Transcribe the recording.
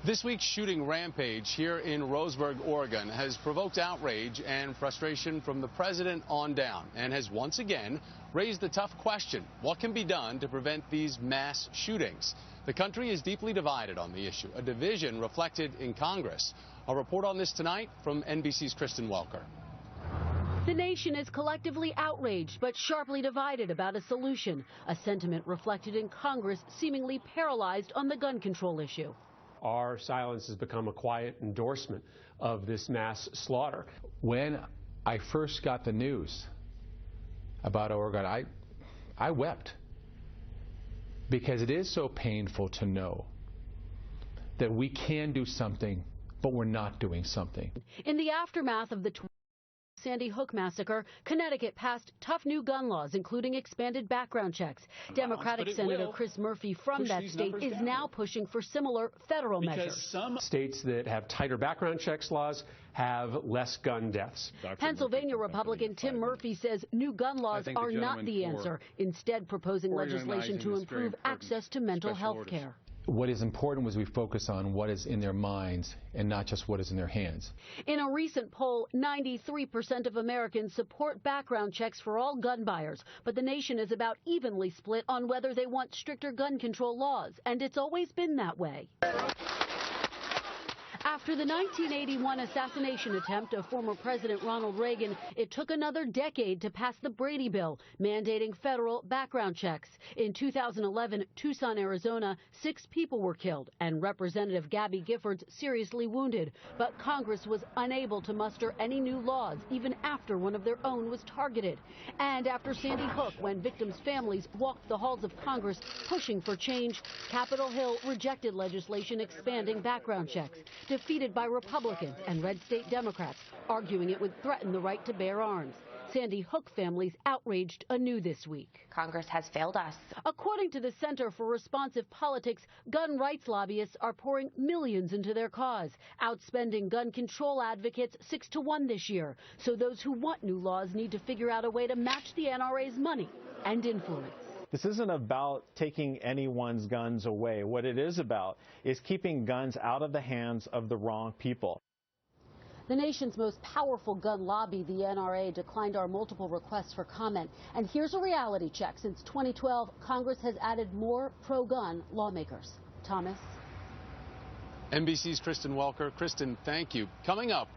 This week's shooting rampage here in Roseburg, Oregon, has provoked outrage and frustration from the president on down, and has once again raised the tough question: what can be done to prevent these mass shootings? The country is deeply divided on the issue, a division reflected in Congress. A report on this tonight from NBC's Kristen Welker. The nation is collectively outraged but sharply divided about a solution, a sentiment reflected in Congress seemingly paralyzed on the gun control issue. Our silence has become a quiet endorsement of this mass slaughter. When I first got the news about Oregon, I wept, because it is so painful to know that we can do something, but we're not doing something. In the aftermath of the Sandy Hook massacre, Connecticut passed tough new gun laws, including expanded background checks. Democratic Senator Kristen Murphy from that state is now pushing for similar federal measures. Some states that have tighter background checks laws have less gun deaths. Pennsylvania Republican Tim Murphy says new gun laws are not the answer, instead proposing legislation to improve access to mental health care. What is important was we focus on what is in their minds and not just what is in their hands. In a recent poll, 93% of Americans support background checks for all gun buyers, but the nation is about evenly split on whether they want stricter gun control laws, and it's always been that way. After the 1981 assassination attempt of former President Ronald Reagan, it took another decade to pass the Brady Bill, mandating federal background checks. In 2011, Tucson, Arizona, 6 people were killed and Representative Gabby Giffords seriously wounded. But Congress was unable to muster any new laws, even after one of their own was targeted. And after Sandy Hook, when victims' families walked the halls of Congress pushing for change, Capitol Hill rejected legislation expanding background checks, defeated by Republicans and red state Democrats, arguing it would threaten the right to bear arms. Sandy Hook families outraged anew this week. Congress has failed us. According to the Center for Responsive Politics, gun rights lobbyists are pouring millions into their cause, outspending gun control advocates 6-1 this year. So those who want new laws need to figure out a way to match the NRA's money and influence. This isn't about taking anyone's guns away. What it is about is keeping guns out of the hands of the wrong people. The nation's most powerful gun lobby, the NRA, declined our multiple requests for comment. And here's a reality check. Since 2012, Congress has added more pro-gun lawmakers. Thomas. NBC's Kristen Welker. Kristen, thank you. Coming up.